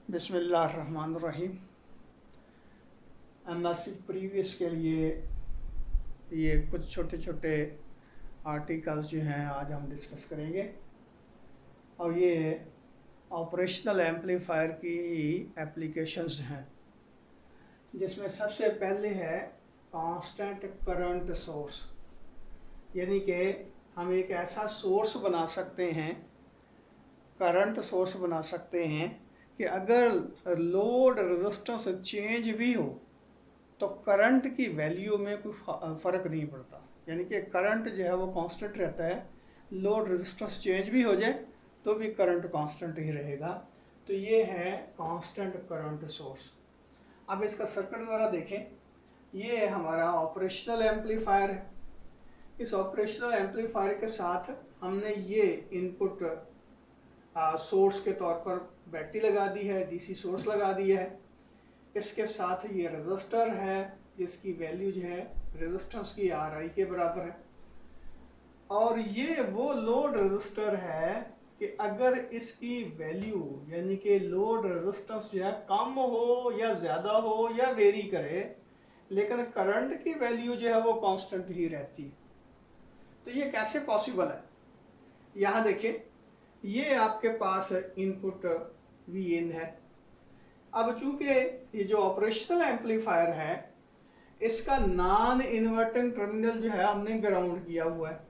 बिस्मिल्लाहिर्रहमानिर्रहीम। MSc previous के लिए ये कुछ छोटे छोटे आर्टिकल्स जो हैं आज हम डिस्कस करेंगे, और ये ऑपरेशनल एम्पलीफायर की एप्लीकेशंस हैं, जिसमें सबसे पहले है कांस्टेंट करंट सोर्स। यानी कि हम एक ऐसा सोर्स बना सकते हैं, करंट सोर्स बना सकते हैं कि अगर लोड रेजिस्टेंस चेंज भी हो तो करंट की वैल्यू में कोई फ़र्क नहीं पड़ता। यानी कि करंट जो है वो कांस्टेंट रहता है, लोड रेजिस्टेंस चेंज भी हो जाए तो भी करंट कांस्टेंट ही रहेगा। तो ये है कांस्टेंट करंट सोर्स। अब इसका सर्किट ज़रा देखें। ये हमारा ऑपरेशनल एम्पलीफायर है। इस ऑपरेशनल एम्पलीफायर के साथ हमने ये इनपुट सोर्स के तौर पर बैटरी लगा दी है, डीसी सोर्स लगा दिया है। इसके साथ ये रेजिस्टर है जिसकी वैल्यू जो है रेजिस्टेंस की RI के बराबर है, और ये वो लोड रेजिस्टर है कि अगर इसकी वैल्यू यानी कि लोड रेजिस्टेंस जो है कम हो या ज़्यादा हो या वेरी करे, लेकिन करंट की वैल्यू जो है वो कांस्टेंट ही रहती है। तो ये कैसे पॉसिबल है? यहाँ देखिए, ये आपके पास इनपुट Vin है। अब चूंकि ये जो ऑपरेशनल एम्पलीफायर है इसका नॉन इन्वर्टिंग टर्मिनल जो है हमने ग्राउंड किया हुआ है,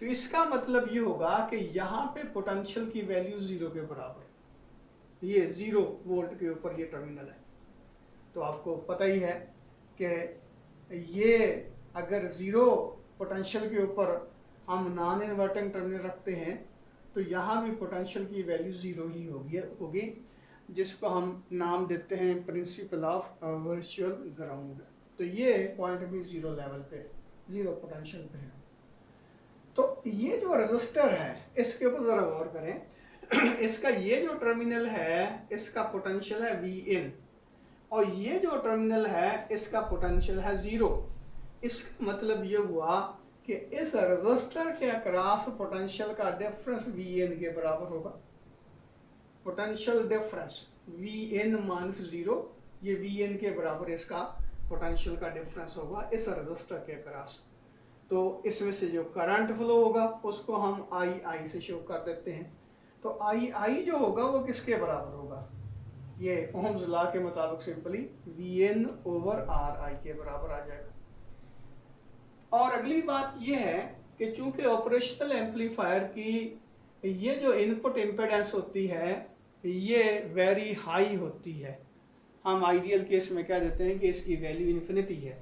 तो इसका मतलब ये होगा कि यहाँ पे पोटेंशियल की वैल्यू 0 के बराबर है। ये 0 वोल्ट के ऊपर ये टर्मिनल है। तो आपको पता ही है कि ये अगर 0 पोटेंशियल के ऊपर हम नॉन इन्वर्टिंग टर्मिनल रखते हैं तो यहाँ भी पोटेंशियल की वैल्यू 0 ही होगी, जिसको हम नाम देते हैं प्रिंसिपल ऑफ वर्चुअल ग्राउंड। तो ये पॉइंट भी 0 लेवल पे, 0 पोटेंशियल पे है। तो ये जो रेजिस्टर है इसके ऊपर जरा गौर करें। इसका ये जो टर्मिनल है इसका पोटेंशियल है Vin, और ये जो टर्मिनल है इसका पोटेंशियल है 0। इसका मतलब ये हुआ कि इस रेजिस्टर के अक्रॉस पोटेंशियल का डिफरेंस Vin के बराबर होगा। पोटेंशियल डिफरेंस Vin माइनस 0, ये Vin के बराबर इसका पोटेंशियल का डिफरेंस होगा इस रेजिस्टर के अक्रॉस। तो इसमें से जो करंट फ्लो होगा उसको हम II से शो कर देते हैं। तो II जो होगा वो किसके बराबर होगा? ये ओह्म्स लॉ के मुताबिक सिंपली Vn ओवर RI के बराबर आ जाएगा। और अगली बात ये है कि चूंकि ऑपरेशनल एम्पलीफायर की ये जो इनपुट इम्पीडेंस होती है ये वेरी हाई होती है। हम आइडियल केस में क्या देते हैं कि इसकी वैल्यू इन्फिनिटी है,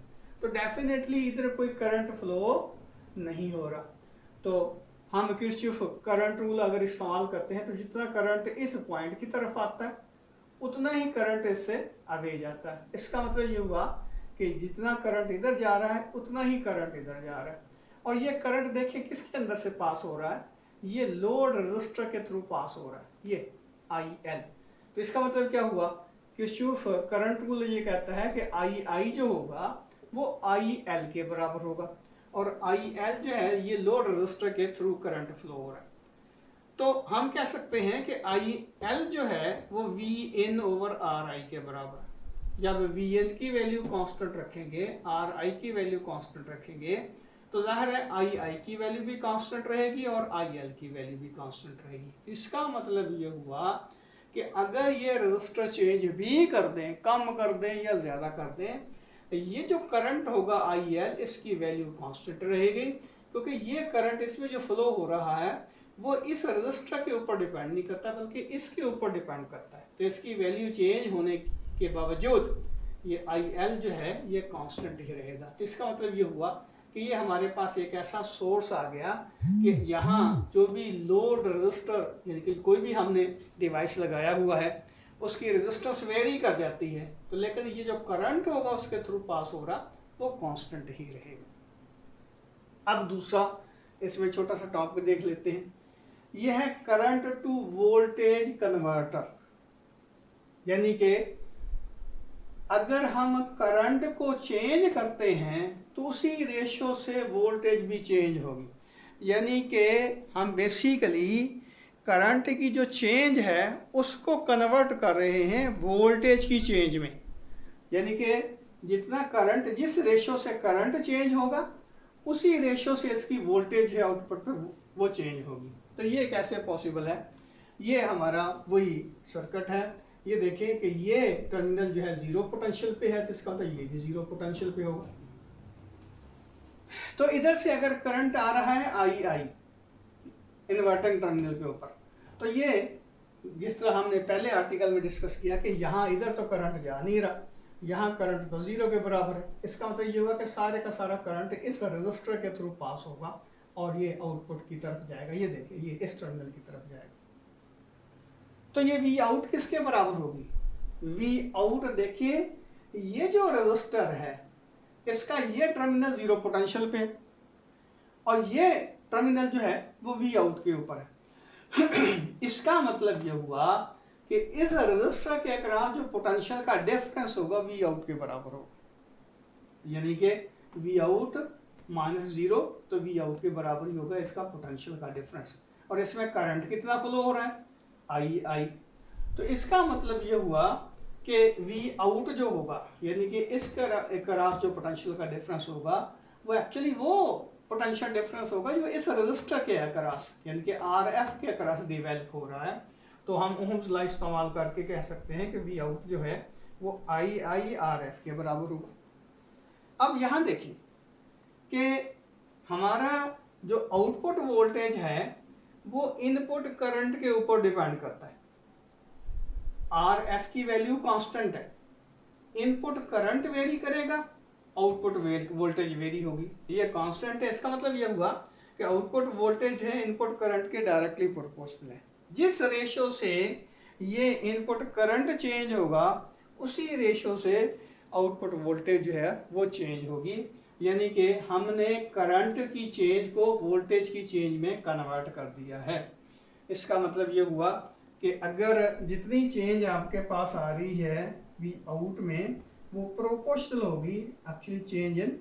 तो डेफिनेटली इधर कोई करंट फ्लो नहीं हो रहा। तो हम किरचॉफ करंट रूल अगर इस्तेमाल करते हैं तो जितना करंट इस पॉइंट की तरफ आता है उतना ही करंट इससे अवे जाता है। इसका मतलब ये हुआ कि जितना करंट इधर जा रहा है उतना ही करंट इधर जा रहा है। और ये करंट देखिए किसके अंदर से पास हो रहा है, ये लोड रेजिस्टर के थ्रू पास हो रहा है, ये IL। तो इसका मतलब क्या हुआ? किरचॉफ करंट रूल ये कहता है कि II जो होगा वो IL के बराबर होगा, और IL जो है ये लोड रेजिस्टर के थ्रू करंट फ्लो हो रहा है। तो हम कह सकते हैं कि IL जो है वो Vin ओवर RI के बराबर है। जब Vn की वैल्यू कांस्टेंट रखेंगे, RI की वैल्यू कांस्टेंट रखेंगे, तो जाहिर है II की वैल्यू भी कांस्टेंट रहेगी और IL की वैल्यू भी कांस्टेंट रहेगी। इसका मतलब ये हुआ कि अगर ये रेजिस्टर चेंज भी कर दें, कम कर दें या ज़्यादा कर दें, ये जो करंट होगा IL इसकी वैल्यू कांस्टेंट रहेगी, क्योंकि ये करंट इसमें जो फ्लो हो रहा है वो इस रेजिस्टर के ऊपर डिपेंड नहीं करता बल्कि इसके ऊपर डिपेंड करता है। तो इसकी वैल्यू चेंज होने के बावजूद ये IL जो है ये कांस्टेंट ही रहेगा। तो इसका मतलब ये हुआ कि ये हमारे पास एक ऐसा सोर्स आ गया कि यहाँ जो भी लोड रेजिस्टर यानी कि कोई भी हमने डिवाइस लगाया हुआ है उसकी रेजिस्टेंस वेरी कर जाती है, तो लेकिन ये जो करंट होगा उसके थ्रू पास हो रहा वो कांस्टेंट ही रहेगा। अब दूसरा इसमें छोटा सा टॉपिक देख लेते हैं। यह है करंट टू वोल्टेज कन्वर्टर। यानी कि अगर हम करंट को चेंज करते हैं तो उसी रेशो से वोल्टेज भी चेंज होगी। यानी कि हम बेसिकली करंट की जो चेंज है उसको कन्वर्ट कर रहे हैं वोल्टेज की चेंज में, यानी कि जितना करंट, जिस रेशो से करंट चेंज होगा उसी रेशो से इसकी वोल्टेज है आउटपुट पे वो चेंज होगी। तो ये कैसे पॉसिबल है? ये हमारा वही सर्किट है। ये देखें कि ये टर्मिनल जो है जीरो पोटेंशियल पे है, तो इसका मतलब ये भी जीरो पोटेंशियल पे होगा। तो इधर से अगर करंट आ रहा है आई इन्वर्टिंग टर्मिनल के ऊपर, तो ये जिस तरह हमने पहले आर्टिकल में डिस्कस किया कि यहाँ इधर तो करंट जा नहीं रहा, यहाँ करंट तो जीरो के बराबर है। इसका मतलब ये हुआ कि सारे का सारा करंट इस रजिस्टर के थ्रू पास होगा और ये आउटपुट की तरफ जाएगा। ये देखिए, ये इस टर्मिनल की तरफ जाएगा। तो ये वी आउट किसके बराबर होगी? वी आउट देखिए, ये जो रजिस्टर है इसका ये टर्मिनल जीरो पोटेंशियल पे और ये टर्मिनल जो है वो वी आउट के ऊपर है। इसका मतलब ये हुआ कि इस रजिस्टर के अक्रॉस जो पोटेंशियल का डिफरेंस होगा वी आउट के बराबर होगा, यानी कि वी आउट माइनस जीरो, तो वी आउट के बराबर ही होगा इसका पोटेंशियल का डिफरेंस। और इसमें करंट कितना फ्लो हो रहा है? आई। तो इसका मतलब ये हुआ कि वी आउट जो होगा, यानी कि इस अक्रॉस जो पोटेंशियल का डिफरेंस होगा वो एक्चुअली वो पोटेंशियल डिफरेंस होगा जो इस रजिस्टर के अक्रॉस, यानी कि आर एफ के अक्रॉस डेवलप हो रहा है। तो हम ओम्स लॉ इस्तेमाल करके कह सकते हैं कि वी आउट जो है वो आई आर एफ के बराबर होगा। अब यहाँ देखिए कि हमारा जो आउटपुट वोल्टेज है वो इनपुट करंट के ऊपर डिपेंड करता है। आर एफ की वैल्यू कांस्टेंट है, इनपुट करंट वेरी करेगा, आउटपुट वोल्टेज वेरी होगी। ये कांस्टेंट है, इसका मतलब ये हुआ कि आउटपुट वोल्टेज है इनपुट करंट के डायरेक्टली प्रोपोर्शनल है। जिस रेशो से ये इनपुट करंट चेंज होगा उसी रेशो से आउटपुट वोल्टेज जो है वो चेंज होगी, यानी कि हमने करंट की चेंज को वोल्टेज की चेंज में कन्वर्ट कर दिया है। इसका मतलब ये हुआ कि अगर जितनी चेंज आपके पास आ रही है वी आउट में वो प्रोपोर्शनल होगी actually change in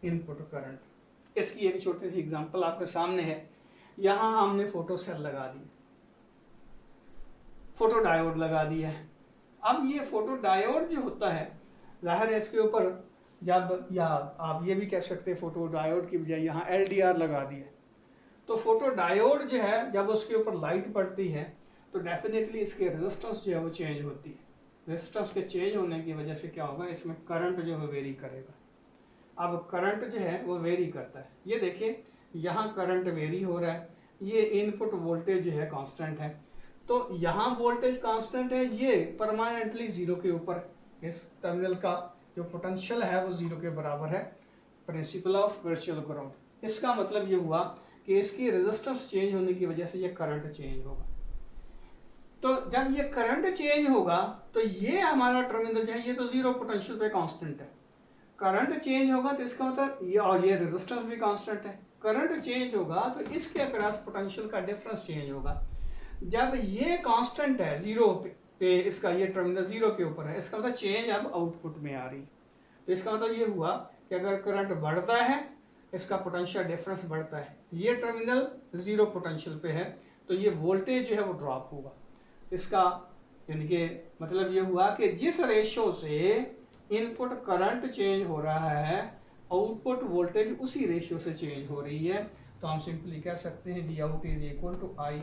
input current. इसकी एक छोटी सी एग्जांपल आपके सामने है। यहाँ हमने फोटो सेल लगा दी, फोटो डायोड लगा दिया है। अब ये फोटो डायोड जो होता है, जाहिर है इसके ऊपर जब, या आप ये भी कह सकते हैं फोटो डायोड की बजाय यहाँ एलडीआर लगा दिया, तो फोटो डायोड जो है जब उसके ऊपर लाइट पड़ती है तो डेफिनेटली इसके रेजिस्टेंस जो है वो चेंज होती है। रेजिस्टेंस के चेंज होने की वजह से क्या होगा, इसमें करंट जो है वेरी करेगा। अब करंट जो है वो वेरी करता है। ये देखिए यहाँ करंट वेरी हो रहा है, ये इनपुट वोल्टेज जो है कांस्टेंट है। तो यहाँ वोल्टेज कांस्टेंट है, ये परमानेंटली जीरो के ऊपर, इस टर्मिनल का जो पोटेंशियल है वो जीरो के बराबर है, प्रिंसिपल ऑफ वर्चुअल ग्राउंड। इसका मतलब ये हुआ कि इसकी रेजिस्टेंस चेंज होने की वजह से ये करंट चेंज होगा। तो जब ये करंट चेंज होगा तो ये हमारा टर्मिनल जो है ये तो जीरो पोटेंशियल पे कांस्टेंट है, करंट चेंज होगा तो इसका मतलब ये, और ये रेजिस्टेंस भी कांस्टेंट है। करंट चेंज होगा तो इसके अक्रॉस पोटेंशियल का डिफरेंस चेंज होगा। जब ये कांस्टेंट है जीरो पे, इसका ये टर्मिनल जीरो के ऊपर है, इसका मतलब चेंज अब आउटपुट में आ रही। तो इसका मतलब ये हुआ कि अगर करंट बढ़ता है इसका पोटेंशियल डिफरेंस बढ़ता है, ये टर्मिनल जीरो पोटेंशियल पे है तो ये वोल्टेज जो है वो ड्रॉप होगा। इसका यानी कि मतलब ये हुआ कि जिस रेशो से इनपुट करंट चेंज हो रहा है आउटपुट वोल्टेज उसी रेशियो से चेंज हो रही है। तो हम सिंपली कह सकते हैं V out is equal to I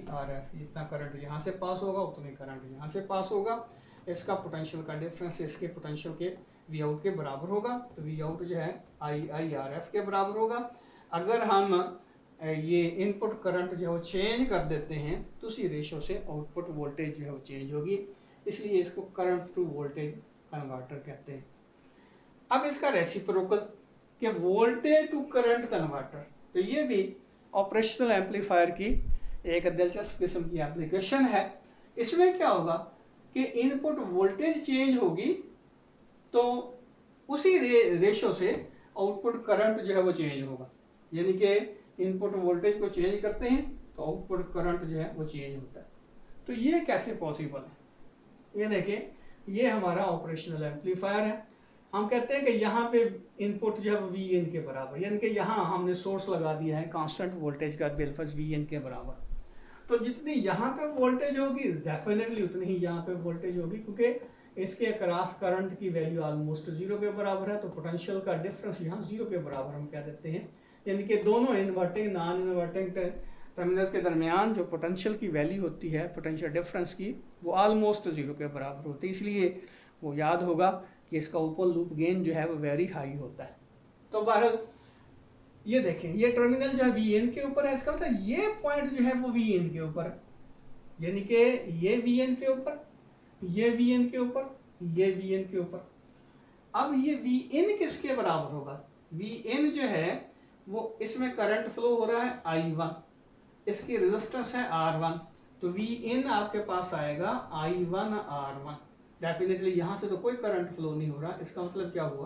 R F. जितना करंट यहाँ से पास होगा उतने करंट यहाँ से पास होगा, इसका पोटेंशियल का डिफरेंस इसके पोटेंशियल के वी आउट के बराबर होगा। तो वी आउट जो है आई आर एफ के बराबर होगा। अगर हम ये इनपुट करंट जो है वो चेंज कर देते हैं तो उसी रेशो से आउटपुट वोल्टेज जो है वो चेंज होगी, इसलिए इसको करंट टू वोल्टेज कन्वर्टर कहते हैं। अब इसका रेसिप्रोकल कि वोल्टेज टू करंट कन्वर्टर, तो ये भी ऑपरेशनल एम्पलीफायर की एक दिलचस्प किस्म की एप्लीकेशन है। इसमें क्या होगा कि इनपुट वोल्टेज चेंज होगी तो उसी रेशो से आउटपुट करंट जो है वो चेंज होगा, यानी कि इनपुट वोल्टेज को चेंज करते हैं तो आउटपुट करंट जो है वो चेंज होता है। तो ये कैसे पॉसिबल है? ये देखिए, ये हमारा ऑपरेशनल एम्पलीफायर है। हम कहते हैं कि यहाँ पे इनपुट जो है वो वी इन के बराबर, यानी कि यहाँ हमने सोर्स लगा दिया है कांस्टेंट वोल्टेज का बिलफस वी इन के बराबर। तो जितनी यहाँ पे वोल्टेज होगी डेफिनेटली उतनी ही यहाँ पे वोल्टेज होगी, क्योंकि इसके अक्रॉस करंट की वैल्यू ऑलमोस्ट जीरो के बराबर है, तो पोटेंशियल का डिफरेंस यहाँ जीरो के बराबर हम कह देते हैं। यानी कि दोनों इन्वर्टिंग नॉन इन्वर्टिंग टर्मिनल के दरमियान जो पोटेंशियल की वैल्यू होती है पोटेंशियल डिफरेंस की, वो ऑलमोस्ट जीरो के बराबर होती है। इसलिए वो याद होगा कि इसका ओपन लूप गेन जो है वो वेरी हाई होता है। तो बहरहाल ये देखें, ये टर्मिनल जो है वी एन के ऊपर है, इसका मतलब ये पॉइंट जो है वो वी एन के ऊपर, यानी कि ये वी एन के ऊपर, ये वी एन के ऊपर, ये वी एन के ऊपर। अब ये वी एन किसके बराबर होगा? वी एन जो है वो इसमें करंट फ्लो हो रहा है I1, इसकी रेजिस्टेंस है R1, तो वी एन आपके पास आएगा I1 R1। डेफिनेटली यहाँ से तो कोई करंट फ्लो नहीं हो रहा, इसका मतलब क्या हुआ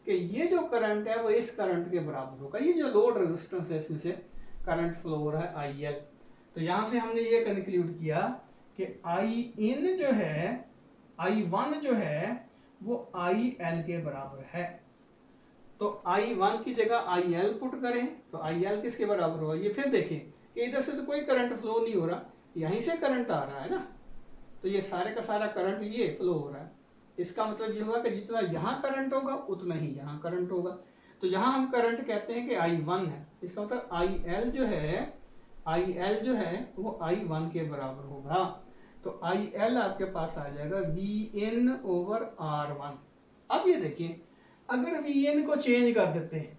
कि ये जो करंट है वो इस करंट के बराबर होगा। ये जो लोड रेजिस्टेंस है इसमें से करंट फ्लो हो रहा है IL, तो यहाँ से हमने ये कंक्लूड किया कि In जो है, I1 जो है वो IL के बराबर है। तो I1 की जगह IL पुट करें तो IL किसके बराबर होगा? ये फिर देखें कि इधर से तो कोई करंट फ्लो नहीं हो रहा, यहीं से करंट आ रहा है ना, तो ये सारे का सारा करंट ये फ्लो हो रहा है। इसका मतलब ये हुआ कि जितना यहाँ करंट होगा उतना ही यहाँ करंट होगा। तो यहाँ हम करंट कहते हैं कि I1 है, इसका मतलब IL जो है वो I1 के बराबर होगा। तो IL आपके पास आ जाएगा VN ओवर R1। अब ये देखिए, अगर VN को चेंज कर देते हैं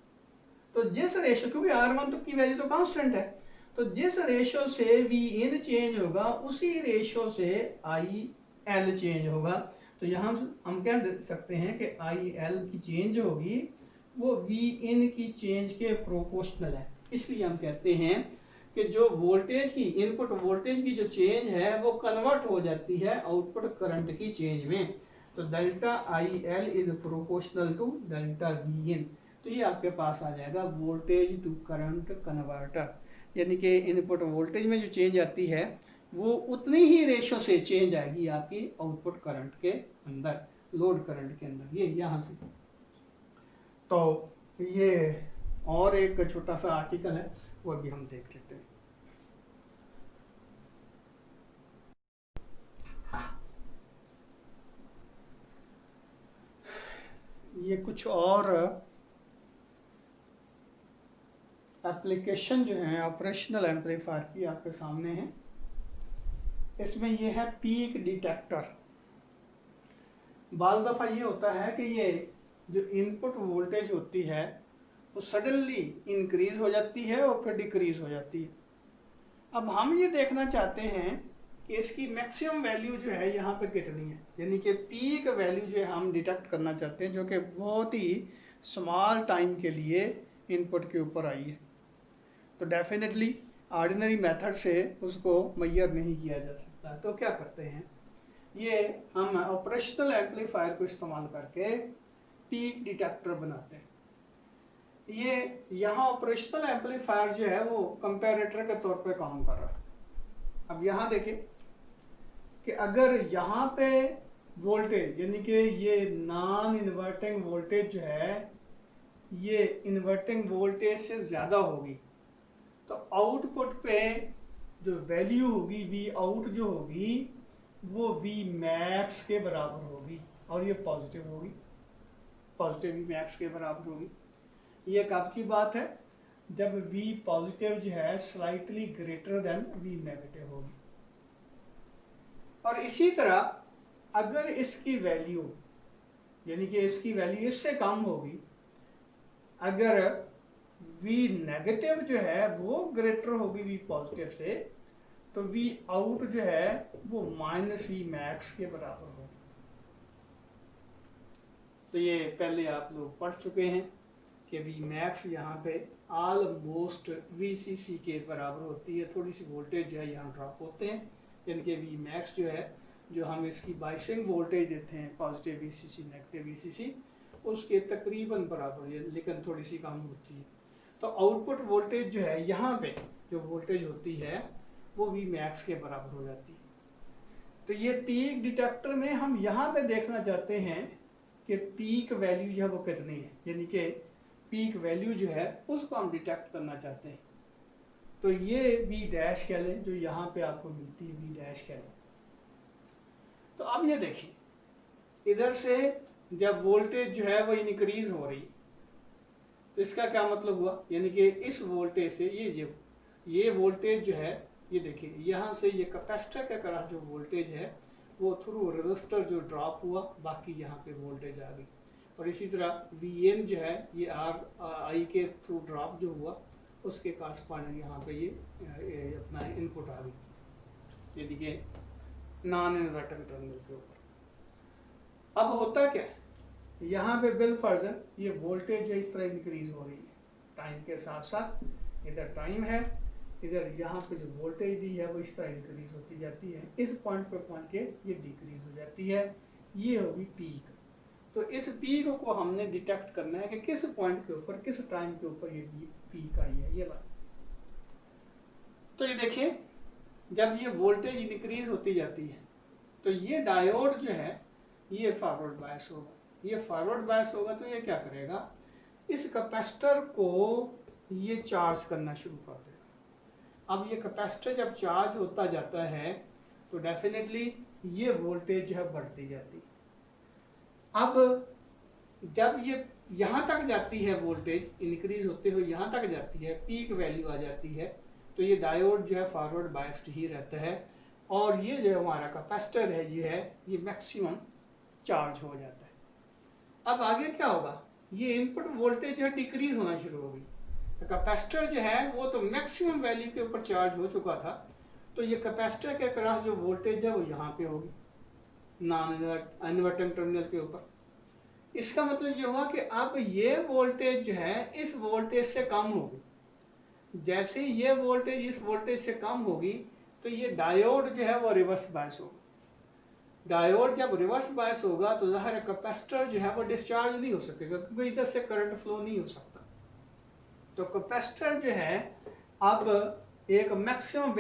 तो जिस रेशो, क्योंकि R1 तो की वैल्यू तो कांस्टेंट है, तो जिस रेशो से VN चेंज होगा उसी रेशो से IL चेंज होगा। तो यहाँ हम कह सकते हैं कि IL की चेंज होगी वो VN की चेंज के प्रोपोर्शनल है। इसलिए हम कहते हैं कि जो वोल्टेज की, इनपुट वोल्टेज की जो चेंज है वो कन्वर्ट हो जाती है आउटपुट करंट की चेंज में। तो delta IL is proportional to delta VN। तो ये आपके पास आ जाएगा वोल्टेज टू करंट कन्वर्टर, यानी कि इनपुट वोल्टेज में जो चेंज आती है वो उतनी ही रेशो से चेंज आएगी आपकी आउटपुट करंट के अंदर, लोड करंट के अंदर, ये यहाँ से। तो ये और एक छोटा सा आर्टिकल है वो अभी हम देख लेते हैं। ये कुछ और एप्लीकेशन जो है ऑपरेशनल एम्पलीफायर की आपके सामने है। इसमें ये है पीक डिटेक्टर। बाज़ दफ़ा ये होता है कि ये जो इनपुट वोल्टेज होती है वो सडनली इंक्रीज हो जाती है और फिर डिक्रीज हो जाती है। अब हम ये देखना चाहते हैं कि इसकी मैक्सिमम वैल्यू जो है यहाँ पे कितनी है, यानी कि पीक वैल्यू जो है हम डिटेक्ट करना चाहते हैं, जो कि बहुत ही स्मॉल टाइम के लिए इनपुट के ऊपर आई है। तो डेफिनेटली ऑर्डिनरी मेथड से उसको मेजर नहीं किया जा सकता। तो क्या करते हैं, ये हम ऑपरेशनल एम्पलीफायर को इस्तेमाल करके पीक डिटेक्टर बनाते हैं। ये यहाँ ऑपरेशनल एम्पलीफायर जो है वो कंपैरेटर के तौर पे काम कर रहा है। अब यहाँ देखें कि अगर यहाँ पे वोल्टेज, यानी कि ये नॉन इन्वर्टिंग वोल्टेज जो है ये इन्वर्टिंग वोल्टेज से ज़्यादा होगी, तो आउटपुट पे जो वैल्यू होगी वी आउट जो होगी वो वी मैक्स के बराबर होगी, और ये पॉजिटिव होगी, पॉजिटिव वी मैक्स के बराबर होगी। ये कब की बात है? जब वी पॉजिटिव जो है slightly greater than V negative होगी। और इसी तरह अगर इसकी वैल्यू, यानी कि इसकी वैल्यू इससे कम होगी, अगर वी नेगेटिव जो है वो ग्रेटर होगी वी पॉजिटिव से, तो वी आउट जो है वो माइनस वी मैक्स के बराबर होगा। तो ये पहले आप लोग पढ़ चुके हैं कि वी मैक्स यहाँ पे ऑलमोस्ट VCC के बराबर होती है। थोड़ी सी वोल्टेज जो है यहाँ ड्रॉप होते हैं, यानी कि वी मैक्स जो है, जो हम इसकी बाइसिंग वोल्टेज देते हैं पॉजिटिव VCC नेगेटिव VCC, उसके तकरीबन बराबर है, लेकिन थोड़ी सी कम होती है। तो आउटपुट वोल्टेज जो है यहाँ पे जो वोल्टेज होती है वो वी मैक्स के बराबर हो जाती है। तो ये पीक डिटेक्टर में हम यहाँ पे देखना चाहते हैं कि पीक वैल्यू जो है वो कितनी है, यानी कि पीक वैल्यू जो है उसको हम डिटेक्ट करना चाहते हैं। तो ये वी डैश कह लें, जो यहाँ पे आपको मिलती है वी डैश कह लें। तो अब ये देखिए, इधर से जब वोल्टेज जो है वो इंक्रीज हो रही, तो इसका क्या मतलब हुआ, यानी कि इस वोल्टेज से ये वोल्टेज जो है, ये देखिए यहाँ से ये कैपेसिटर के अक्रॉस जो वोल्टेज है वो थ्रू रेजिस्टर जो ड्रॉप हुआ, बाकी यहाँ पे वोल्टेज आ गई। और इसी तरह वी एन जो है ये आर आई के थ्रू ड्रॉप जो हुआ उसके कॉरस्पॉन्डिंग यहाँ पे ये अपना इनपुट आ गई, यानी कि नॉन इन्वर्टिंग टर्मिनल के ऊपर। अब होता क्या है, यहाँ पे बिल फर्जन ये वोल्टेज जो इस तरह इंक्रीज हो रही है टाइम के साथ साथ, इधर टाइम है, इधर यहाँ पे जो वोल्टेज दी है वो इस तरह इंक्रीज होती जाती है, इस पॉइंट पे पहुँच के ये डिक्रीज हो जाती है, ये होगी पीक। तो इस पीक को हमने डिटेक्ट करना है कि किस पॉइंट के ऊपर, किस टाइम के ऊपर ये पीक आई है, ये बात। तो ये देखिए, जब ये वोल्टेज इंक्रीज होती जाती है तो ये डायोड जो है ये फॉरवर्ड बायस होगा, ये फॉरवर्ड बायस होगा तो ये क्या करेगा, इस कैपेसिटर को ये चार्ज करना शुरू कर देगा। अब ये कैपेसिटर जब चार्ज होता जाता है तो डेफिनेटली ये वोल्टेज जो है बढ़ती जाती है। अब जब ये यहाँ तक जाती है, वोल्टेज इंक्रीज होते हुए यहाँ तक जाती है, पीक वैल्यू आ जाती है, तो ये डायोड जो है फॉरवर्ड बायस्ड ही रहता है और ये जो हमारा कैपेसिटर है ये मैक्सिमम चार्ज हो जाता है। अब आगे क्या होगा, ये इनपुट वोल्टेज जो है डिक्रीज होना शुरू होगी, तो कैपेसिटर जो है वो तो मैक्सिमम वैल्यू के ऊपर चार्ज हो चुका था, तो ये कैपेसिटर के अक्रॉस जो वोल्टेज है वो यहाँ पे होगी नॉन इन्वर्टिंग टर्मिनल के ऊपर। इसका मतलब ये हुआ कि अब ये वोल्टेज जो है इस वोल्टेज से कम होगी, जैसे ये वोल्टेज इस वोल्टेज से कम होगी तो ये डायोड जो है वो रिवर्स बायस होगा। डायोड जब रिवर्स बायस होगा तो ज़ाहिर है कैपेसिटर जो है वो डिस्चार्ज नहीं हो सकेगा, क्योंकि इधर से करंट फ्लो नहीं हो सकता। तो कैपेसिटर जो है अब एक मैक्सिमम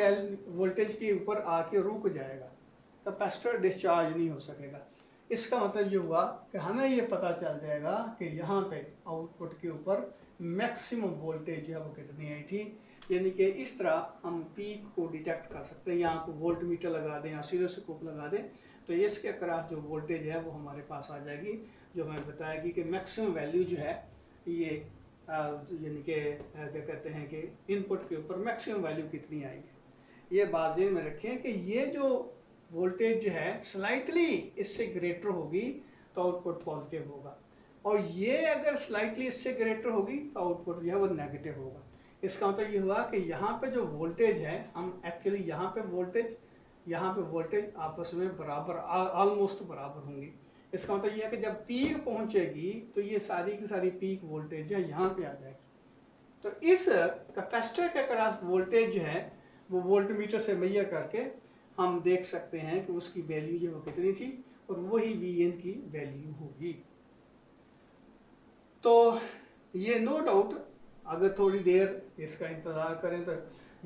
वोल्टेज के ऊपर आके रुक जाएगा, कैपेसिटर डिस्चार्ज नहीं हो सकेगा। इसका मतलब ये हुआ कि हमें ये पता चल जाएगा कि यहाँ पे आउटपुट के ऊपर मैक्सिमम वोल्टेज जो है वो कितनी आई थी, यानी कि इस तरह हम पीक को डिटेक्ट कर सकते हैं। यहाँ को वोल्ट मीटर लगा दें या ऑसिलोस्कोप लगा दें तो इसके अक्रॉस जो वोल्टेज है वो हमारे पास आ जाएगी, जो हमें बताएगी कि मैक्सिमम वैल्यू जो है ये यानी कि क्या कहते हैं कि इनपुट के ऊपर मैक्सिमम वैल्यू कितनी आई है। ये बात ज़हन में रखें कि ये जो वोल्टेज जो है स्लाइटली इससे ग्रेटर होगी तो आउटपुट पॉजिटिव होगा, और ये अगर स्लाइटली इससे ग्रेटर होगी तो आउटपुट जो है वो नेगेटिव होगा। इसका मतलब ये हुआ कि यहाँ पे जो वोल्टेज है, हम एक्चुअली यहाँ पे वोल्टेज आपस में बराबर, ऑलमोस्ट बराबर होंगी। इसका मतलब ये है कि जब पीक पहुँचेगी तो ये सारी की सारी पीक वोल्टेज जो है यहाँ पे आ जाएगी। तो इस कैपेसिटर के अक्रॉस वोल्टेज जो है वो वोल्ट मीटर से मेजर करके हम देख सकते हैं कि उसकी वैल्यू जो वो कितनी थी, और वही वी एन की वैल्यू होगी। तो ये नो डाउट अगर थोड़ी देर इसका इंतज़ार करें तो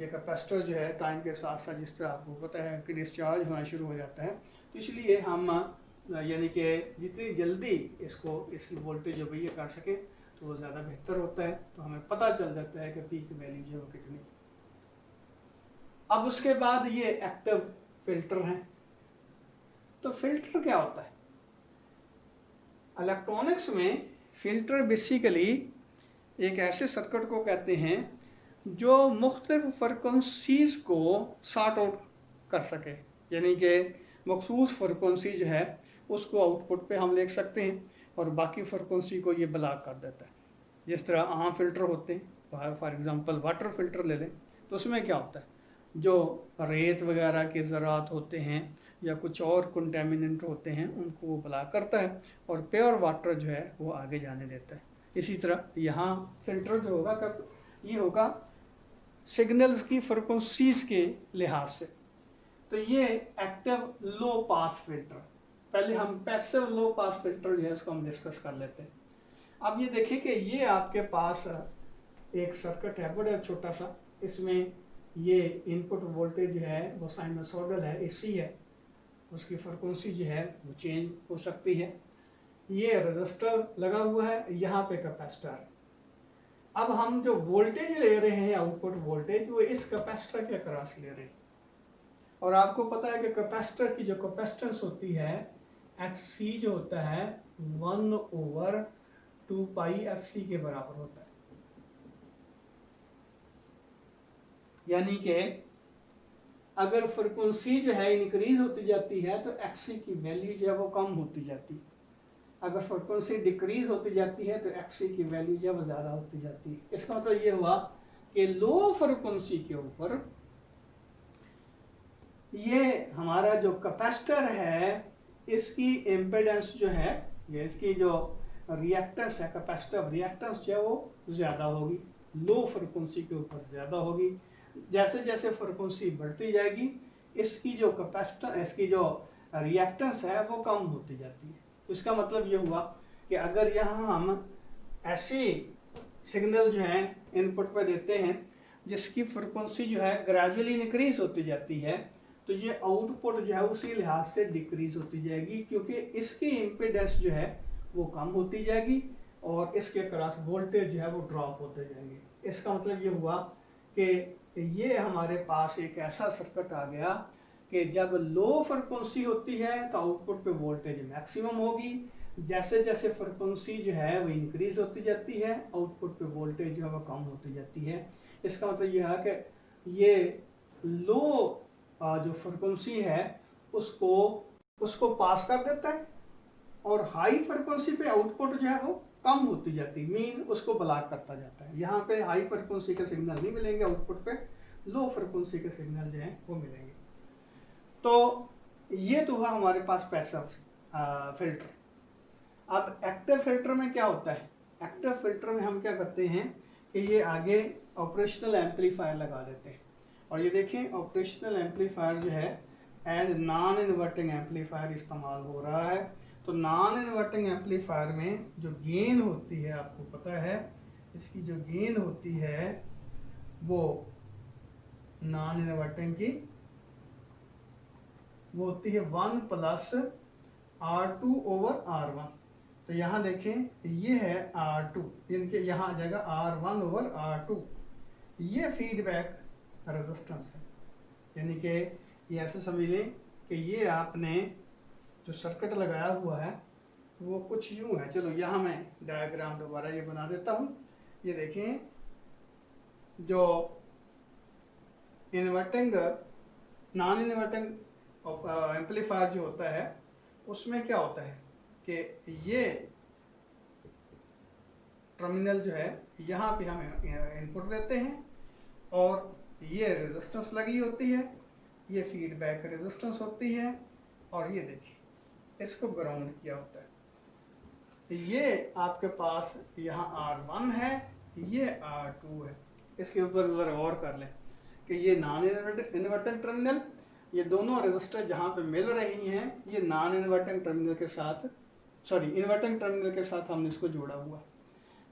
ये कैपेसिटर जो है टाइम के साथ साथ जिस तरह आपको पता है कि डिस्चार्ज होना शुरू हो जाता है, तो इसलिए हम यानी कि जितनी जल्दी इसकी वोल्टेज जो भी कर सके तो वो ज़्यादा बेहतर होता है, तो हमें पता चल जाता है कि पीक वैल्यू जो है वो कितनी। अब उसके बाद ये एक्टिव फिल्टर हैं। तो फिल्टर क्या होता है? इलेक्ट्रॉनिक्स में फिल्टर बेसिकली एक ऐसे सर्किट को कहते हैं जो मुख्तलिफ फ्रिक्वेंसीज को सॉर्ट आउट कर सके, यानी कि मखसूस फ्रिक्वेंसी जो है उसको आउटपुट पे हम लिख सकते हैं और बाकी फ्रिक्वेंसी को ये ब्लॉक कर देता है। जिस तरह आम फिल्टर होते हैं, फॉर एग्जांपल वाटर फिल्टर ले लें, तो उसमें क्या होता है, जो रेत वगैरह के ज़रात होते हैं या कुछ और कंटेमिनेंट होते हैं उनको वो ब्लॉक करता है और प्योर वाटर जो है वो आगे जाने देता है। इसी तरह यहाँ फिल्टर जो होगा कब ये होगा सिग्नल्स की फ्रिक्वेंसीज के लिहाज से। तो ये एक्टिव लो पास फिल्टर, पहले हम पैसिव लो पास फिल्टर जो है उसको हम डिस्कस कर लेते हैं। अब ये देखिए कि ये आपके पास एक सर्किट है बड़ा छोटा सा, इसमें ये इनपुट वोल्टेज जो है वो साइनसोइडल है, एसी है, उसकी फ्रिक्वेंसी जो है वो चेंज हो सकती है। ये रजिस्टर लगा हुआ है, यहाँ पे कैपेसिटर, अब हम जो वोल्टेज ले रहे हैं आउटपुट वोल्टेज वो इस कैपेसिटर के अक्रॉस ले रहे हैं, और आपको पता है कि कैपेसिटर की जो कैपेसिटेंस होती है XC जो होता है 1/2πfc के बराबर होता है। यानी कि अगर फ्रिक्वेंसी जो है इंक्रीज होती जाती है तो XC की वैल्यू जो है वो कम होती जाती है, अगर फ्रिक्वेंसी डिक्रीज होती जाती है तो XC की वैल्यू जो है वो ज़्यादा होती जाती है। इसका मतलब ये हुआ कि लो फ्रिक्वेंसी के ऊपर ये हमारा जो कैपेसिटर है इसकी इम्पीडेंस जो है, ये इसकी जो रिएक्टेंस है, कैपेसिटर रिएक्टेंस जो है वो ज़्यादा होगी, लो फ्रिक्वेंसी के ऊपर ज़्यादा होगी। जैसे जैसे फ्रिक्वेंसी बढ़ती जाएगी इसकी जो कैपेसिटर, इसकी जो रिएक्टेंस है वो कम होती जाती है। तो इसका मतलब ये हुआ कि अगर यहाँ हम ऐसे सिग्नल जो है इनपुट पर देते हैं जिसकी फ्रिक्वेंसी जो है ग्रेजुअली इंक्रीज होती जाती है, तो ये आउटपुट जो है उसी लिहाज से डिक्रीज होती जाएगी, क्योंकि इसकी इम्पीडेंस जो है वो कम होती जाएगी और इसके क्रॉस वोल्टेज जो है वो ड्रॉप होते जाएंगे। इसका मतलब ये हुआ कि ये हमारे पास एक ऐसा सर्किट आ गया कि जब लो फ्रिक्वेंसी होती है तो आउटपुट पे वोल्टेज मैक्सिमम होगी, जैसे जैसे फ्रिक्वेंसी जो है वो इंक्रीज होती जाती है आउटपुट पे वोल्टेज जो है वो कम होती जाती है। इसका मतलब यह है कि ये लो जो फ्रिक्वेंसी है उसको पास कर देता है और हाई फ्रिक्वेंसी पे आउटपुट जो है वो कम होती जाती है, मीन उसको ब्लॉक करता जाता है। यहाँ पे हाई फ्रिक्वेंसी के सिग्नल नहीं मिलेंगे आउटपुट पे, लो फ्रिक्वेंसी के सिग्नल जो हैं वो मिलेंगे। तो ये तो हुआ हमारे पास पैसिव फिल्टर। अब एक्टिव फिल्टर में क्या होता है? एक्टिव फिल्टर में हम क्या करते हैं कि ये आगे ऑपरेशनल एम्पलीफायर लगा देते हैं, और ये देखें ऑपरेशनल एम्पलीफायर जो है एज नॉन इन्वर्टिंग एम्पलीफायर इस्तेमाल हो रहा है। तो नॉन इन्वर्टिंग एम्पलीफायर में जो गेन होती है आपको पता है, इसकी जो गेन होती है वो नॉन इन्वर्टिंग की वो होती है 1 + R2/R1। तो यहाँ देखें ये है R2, इनके यहाँ आ जाएगा R1/R2। ये फीडबैक रेजिस्टेंस है, यानी कि ये ऐसे समझ लें कि ये आपने जो सर्किट लगाया हुआ है वो कुछ यूँ है। चलो यहाँ मैं डायग्राम दोबारा ये बना देता हूँ। ये देखें जो इन्वर्टिंग नॉन इन्वर्टिंग एम्पलीफायर जो होता है उसमें क्या होता है कि ये टर्मिनल जो है यहाँ पे हम इनपुट देते हैं और ये रेजिस्टेंस लगी होती है, ये फीडबैक रेजिस्टेंस होती है, और ये देखिए इसको ग्राउंड किया होता है। ये आपके पास यहाँ R1 है, ये R2 है। इसके ऊपर ज़रा गौर कर लें कि ये नॉन इन्वर्टिंग टर्मिनल, ये दोनों रेजिस्टर जहाँ पे मिल रही हैं ये नॉन इन्वर्टिंग टर्मिनल के साथ, सॉरी इन्वर्टिंग टर्मिनल के साथ हमने इसको जोड़ा हुआ।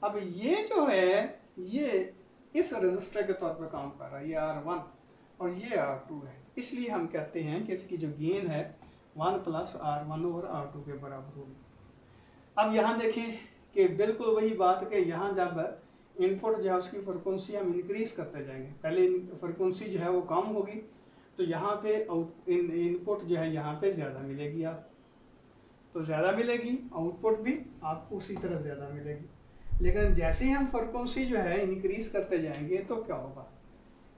अब ये जो है ये इस रेजिस्टर के तौर पर काम कर रहा है, ये R1 और ये R2 है। इसलिए हम कहते हैं कि इसकी जो गेन है 1 + R1/R2 के बराबर होगी। अब यहाँ देखें कि बिल्कुल वही बात कि यहाँ जब इनपुट जो है उसकी फ्रिक्वेंसी हम इंक्रीज करते जाएंगे, पहले फ्रिक्वेंसी जो है वो कम होगी तो यहाँ पे इनपुट जो है यहाँ पे ज़्यादा मिलेगी, आप तो ज़्यादा मिलेगी, आउटपुट भी आपको उसी तरह ज़्यादा मिलेगी। लेकिन जैसे ही हम फ्रिक्वेंसी जो है इंक्रीज करते जाएंगे तो क्या होगा,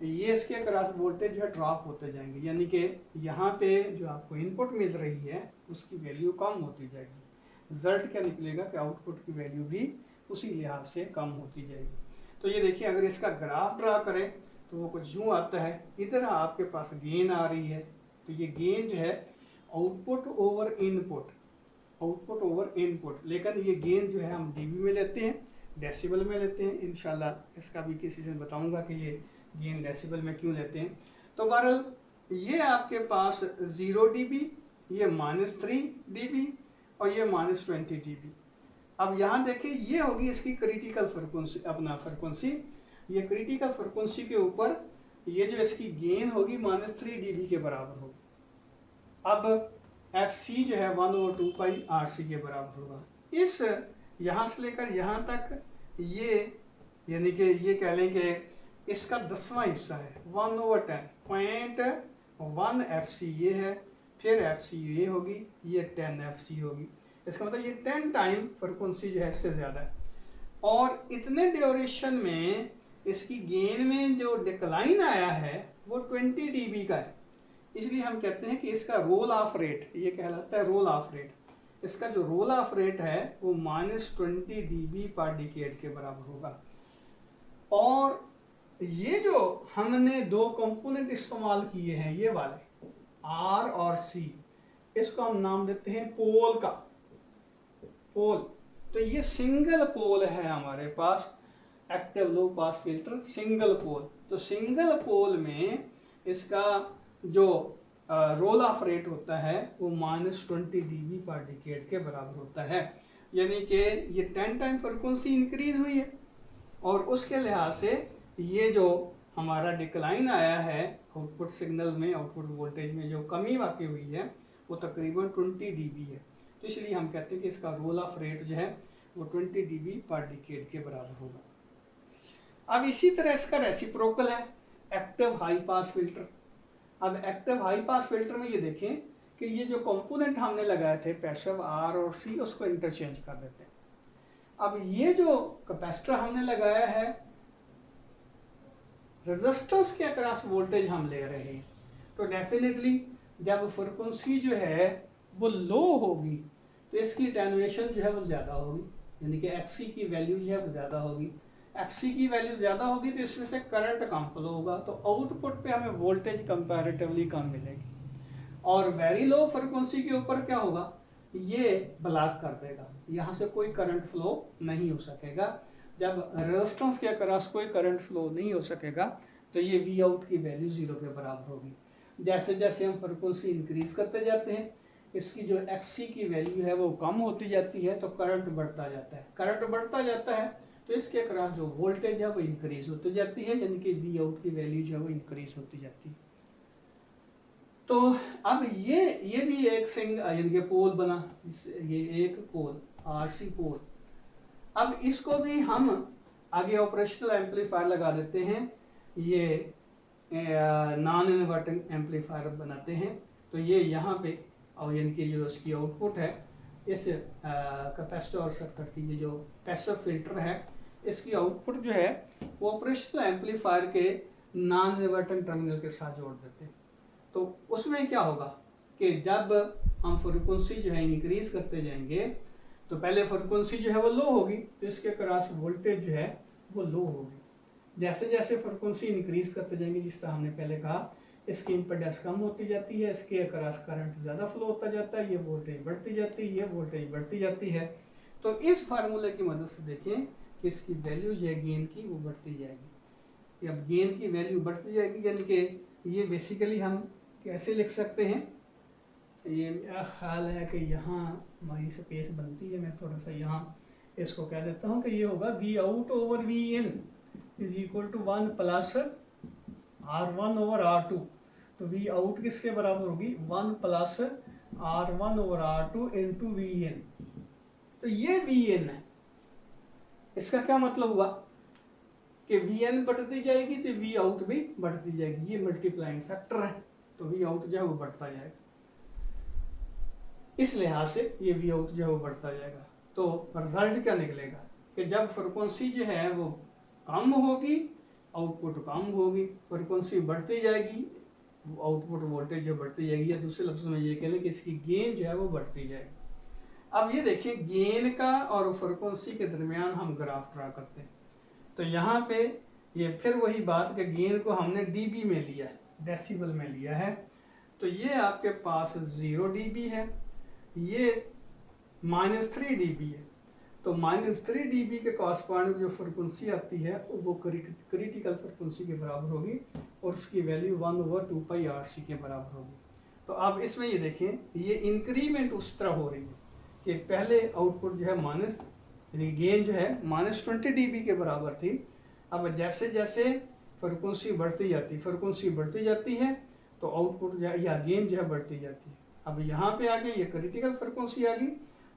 ये इसके क्रॉस वोल्टेज जो है ड्रॉप होते जाएंगे, यानी कि यहाँ पे जो आपको इनपुट मिल रही है उसकी वैल्यू कम होती जाएगी। रिजल्ट क्या निकलेगा कि आउटपुट की वैल्यू भी उसी लिहाज से कम होती जाएगी। तो ये देखिए अगर इसका ग्राफ ड्रा करें तो वो कुछ यूँ आता है, इधर आपके पास गेन आ रही है, तो ये गेन जो है output over input, output over input, लेकिन ये गेन जो है हम डीबी में लेते हैं, डेसिबल में लेते हैं। इंशाल्लाह इसका भी किसी दिन बताऊंगा कि ये गेन डेसिबल में क्यों लेते हैं। तो बहरहाल ये आपके पास 0 dB, ये -3 dB और ये -20 dB। अब यहाँ देखिए ये होगी इसकी क्रिटिकल फ्रिक्वेंसी, अपना फ्रिक्वेंसी, ये क्रिटिकल फ्रिक्वेंसी के ऊपर ये जो इसकी गेन होगी -3 dB के बराबर होगी। अब FC जो है 1/2πRC के बराबर होगा। इस यहाँ से लेकर यहाँ तक ये यानी कि ये कह लें कि इसका 10वां हिस्सा है 1/10 0.1 FC ये है, फिर FC ये होगी, ये 10 FC होगी। इसका मतलब ये 10 टाइम फ्रिक्वेंसी जो है इससे ज़्यादा है। और इतने ड्यूरेशन में इसकी गेन में जो डिक्लाइन आया है वो 20 dB का है। इसलिए हम कहते हैं कि इसका रोल ऑफ रेट, ये कहलाता है रोल ऑफ रेट। इसका जो रोल ऑफ रेट है वो -20 dB पर डिकेड के बराबर होगा। और ये जो हमने दो कंपोनेंट इस्तेमाल किए हैं ये वाले R और C, इसको हम नाम देते हैं पोल का, पोल। तो ये सिंगल पोल है हमारे पास, active low pass filter single pole. तो सिंगल पोल में इसका जो रोल ऑफ रेट होता है वो -20 dB पर डिकेड के बराबर होता है। यानी कि ये 10 टाइम फ्रिक्वेंसी इंक्रीज हुई है और उसके लिहाज से ये जो हमारा डिक्लाइन आया है आउटपुट सिग्नल में, आउटपुट वोल्टेज में जो कमी वाकई हुई है वो तकरीबन 20 dB है। तो इसलिए हम कहते हैं कि इसका रोल ऑफ रेट जो है वो 20 dB पर डिकेड के बराबर होगा। अब इसी तरह इसका रेसिप्रोकल है एक्टिव हाई पास फिल्टर। अब एक्टिव हाई पास फिल्टर में ये देखें कि ये जो कंपोनेंट हमने लगाए थे पैसिव R और C, उसको इंटरचेंज कर देते हैं। अब ये जो कैपेसिटर हमने लगाया है रेजिस्टेंस के अक्रॉस वोल्टेज हम ले रहे हैं, तो डेफिनेटली जब फ्रिक्वेंसी जो है वो लो होगी तो इसकी एटेन्यूएशन जो है वो ज़्यादा होगी, यानी कि XC की वैल्यू जो है वो ज़्यादा होगी। XC की वैल्यू ज़्यादा होगी तो इसमें से करंट कम फ्लो होगा, तो आउटपुट पे हमें वोल्टेज कंपैरेटिवली कम मिलेगी। और वेरी लो फ्रिक्वेंसी के ऊपर क्या होगा, ये ब्लॉक कर देगा, यहाँ से कोई करंट फ्लो नहीं हो सकेगा। जब रेजिस्टेंस के अक्रॉस कोई करंट फ्लो नहीं हो सकेगा तो ये वी आउट की वैल्यू 0 के बराबर होगी। जैसे जैसे हम फ्रिक्वेंसी इंक्रीज करते जाते हैं इसकी जो XC की वैल्यू है वो कम होती जाती है, तो करंट बढ़ता जाता है। करंट बढ़ता जाता है तो इसके अक्रॉस जो वोल्टेज है वो इंक्रीज होती जाती है, यानी कि वी आउट की वैल्यू जो है वो इंक्रीज होती जाती है। तो अब ये भी एक सिंगल यानी कि पोल बना, ये एक पोल RC पोल। अब इसको भी हम आगे ऑपरेशनल एम्पलीफायर लगा देते हैं, ये नॉन इन्वर्टिंग एम्पलीफायर बनाते हैं। तो ये यहाँ पे और यानी कि जो इसकी आउटपुट है इस कैपेसिटर और सर्किट की ये जो पैसिव फिल्टर है इसकी आउटपुट जो है वो ऑपरेशनल एम्पलीफायर के नॉन इन्वर्टिंग टर्मिनल के साथ जोड़ देते हैं। तो उसमें क्या होगा कि जब हम फ्रिक्वेंसी जो है इंक्रीज करते जाएंगे तो पहले फ्रिक्वेंसी जो है वो लो होगी तो इसके क्रॉस वोल्टेज जो है वो लो होगी। जैसे जैसे फ्रिक्वेंसी इंक्रीज करते जाएंगे, जिस तरह हमने पहले कहा, इसकी इम्पीडेंस कम होती जाती है, इसके अक्रॉस करंट ज़्यादा फ्लो होता जाता है, ये वोल्टेज बढ़ती जाती है, ये वोल्टेज बढ़ती जाती है। तो इस फार्मूले की मदद से देखें कि इसकी वैल्यू जो है गेन की वो बढ़ती जाएगी। अब गेन की वैल्यू बढ़ती जाएगी यानी कि ये बेसिकली हम कैसे लिख सकते हैं, ये मेरा ख्याल है कि यहाँ हमारी स्पेस बनती है, मैं थोड़ा सा यहाँ इसको कह देता हूँ कि ये होगा V out over V in is equal to 1 plus R1 over R2। तो वी आउट किसके बराबर होगी, 1 plus R1 over R2 into V in. तो ये वी इन है, इसका क्या मतलब हुआ कि वी एन बढ़ती जाएगी तो वी आउट भी बढ़ती जाएगी, ये मल्टीप्लाइंग फैक्टर है, तो वी आउट जो है वो बढ़ता जाएगा। इस लिहाज से ये वी आउट जो है वो बढ़ता जाएगा। तो रिजल्ट क्या निकलेगा कि जब फ्रिक्वेंसी जो है वो कम होगी आउटपुट कम होगी, फ्रिक्वेंसी बढ़ती जाएगी आउटपुट वोल्टेज जो बढ़ती जाएगी, या दूसरे लफ्ज़ में ये कह लें कि इसकी गेन जो है वो बढ़ती जाएगी। अब ये देखिए गेन का और फ्रिक्वेंसी के दरमियान हम ग्राफ ड्रा करते हैं। तो यहाँ पे ये फिर वही बात कि गेन को हमने dB में लिया है, डेसिबल में लिया है। तो ये आपके पास 0 dB है, ये -3 dB है। तो -3 dB के कॉरस्पॉन्डिंग जो फ्रिक्वेंसी आती है वो क्रिटिकल फ्रिक्वेंसी के बराबर होगी और उसकी वैल्यू 1/2πRC के बराबर होगी। तो आप इसमें ये देखें ये इंक्रीमेंट उस तरह हो रही है कि पहले आउटपुट जो है माइनस यानी गेन जो है -20 dB के बराबर थी। अब जैसे जैसे फ्रिक्वेंसी बढ़ती जाती है तो आउटपुट जो है या गेन जो है बढ़ती जाती है। अब यहाँ पे आके ये क्रिटिकल फ्रिक्वेंसी आ गई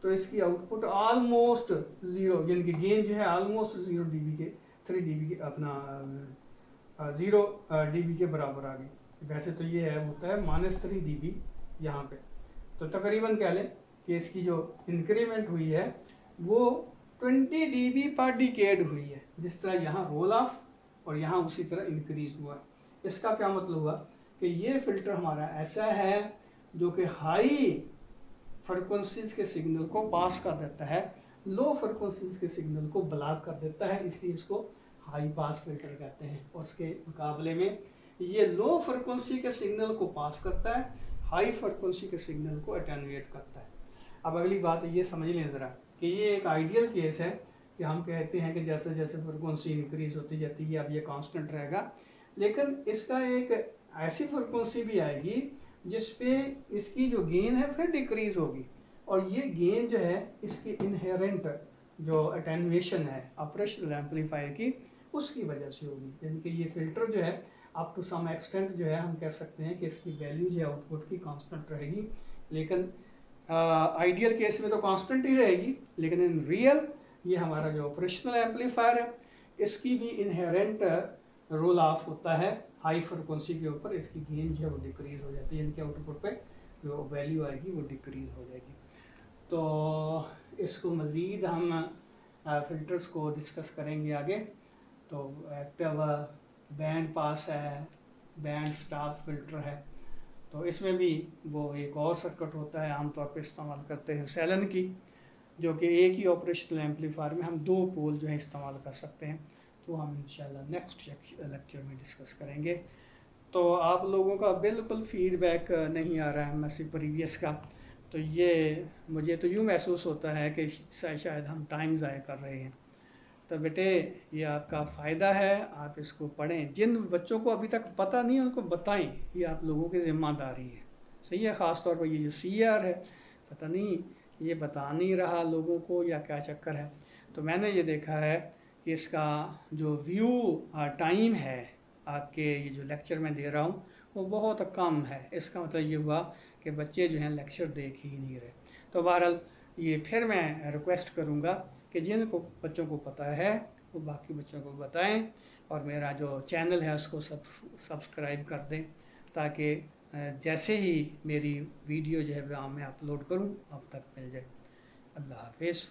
तो इसकी आउटपुट ऑलमोस्ट 0 यानी कि गेन जो है ऑलमोस्ट 0 dB के 3 dB अपना 0 dB के बराबर आ गई। वैसे तो ये है होता है -3 dB यहाँ पे, तो तकरीबन कह लें कि इसकी जो इंक्रीमेंट हुई है वो 20 dB पर डिकेड हुई है। जिस तरह यहाँ रोल ऑफ और यहाँ उसी तरह इंक्रीज हुआ। इसका क्या मतलब हुआ कि ये फिल्टर हमारा ऐसा है जो कि हाई फ्रिक्वेंसीज के सिग्नल को पास कर देता है, लो फ्रिक्वेंसीज के सिग्नल को ब्लॉक कर देता है, इसलिए इसको हाई पास फिल्टर कहते हैं। और उसके मुकाबले में ये लो फ्रिक्वेंसी के सिग्नल को पास करता है, हाई फ्रिक्वेंसी के सिग्नल को अटेन्यूएट करता है। अब अगली बात ये समझ लें ज़रा कि ये एक आइडियल केस है कि हम कहते हैं कि जैसे जैसे फ्रिक्वेंसी इंक्रीज होती जाती है अब ये कांस्टेंट रहेगा, लेकिन इसका एक ऐसी फ्रिक्वेंसी भी आएगी जिस पे इसकी जो गेन है फिर डिक्रीज होगी, और ये गेन जो है इसकी इनहेरेंट जो अटेन्यूएशन है ऑपरेशनल एम्पलीफायर की उसकी वजह से होगी। यानी कि ये फिल्टर जो है अप टू सम एक्सटेंट जो है हम कह सकते हैं कि इसकी वैल्यू जो है आउटपुट की कांस्टेंट रहेगी, लेकिन आइडियल केस में तो कांस्टेंट ही रहेगी, लेकिन इन रियल ये हमारा जो ऑपरेशनल एम्पलीफायर है इसकी भी इनहेरेंट रोल ऑफ होता है हाई फ्रिक्वेंसी के ऊपर, इसकी गेन जो है वो डिक्रीज हो जाती है, इनके आउटपुट पे जो वैल्यू आएगी वो डिक्रीज हो जाएगी। तो इसको मज़ीद हम फिल्टर्स को डिस्कस करेंगे आगे। तो एक्टिव बैंड पास है, बैंड स्टॉप फिल्टर है, तो इसमें भी वो एक और सर्किट होता है आमतौर पे इस्तेमाल करते हैं सेलन की, जो कि एक ही ऑपरेशनल एम्पलीफायर में हम 2 पोल जो है इस्तेमाल कर सकते हैं। तो हम इंशाल्लाह नेक्स्ट लेक्चर में डिस्कस करेंगे। तो आप लोगों का बिल्कुल फीडबैक नहीं आ रहा है मैसेज प्रीवियस का, तो ये मुझे तो यूँ महसूस होता है कि शायद हम टाइम ज़ाया कर रहे हैं। तो बेटे ये आपका फ़ायदा है, आप इसको पढ़ें। जिन बच्चों को अभी तक पता नहीं उनको बताएं, ये आप लोगों की ज़िम्मेदारी है, सही है। ख़ास तौर पर ये जो CR है पता नहीं ये बता नहीं रहा लोगों को या क्या चक्कर है। तो मैंने ये देखा है कि इसका जो व्यू टाइम है आपके ये जो लेक्चर मैं दे रहा हूँ वो बहुत कम है। इसका मतलब ये हुआ कि बच्चे जो हैं लेक्चर देख ही नहीं रहे। तो बहरहाल ये फिर मैं रिक्वेस्ट करूँगा कि जिनको बच्चों को पता है वो बाकी बच्चों को बताएं, और मेरा जो चैनल है उसको सब्सक्राइब कर दें, ताकि जैसे ही मेरी वीडियो जो है मैं अपलोड करूँ अब तक मिल जाए। अल्लाह हाफिज़।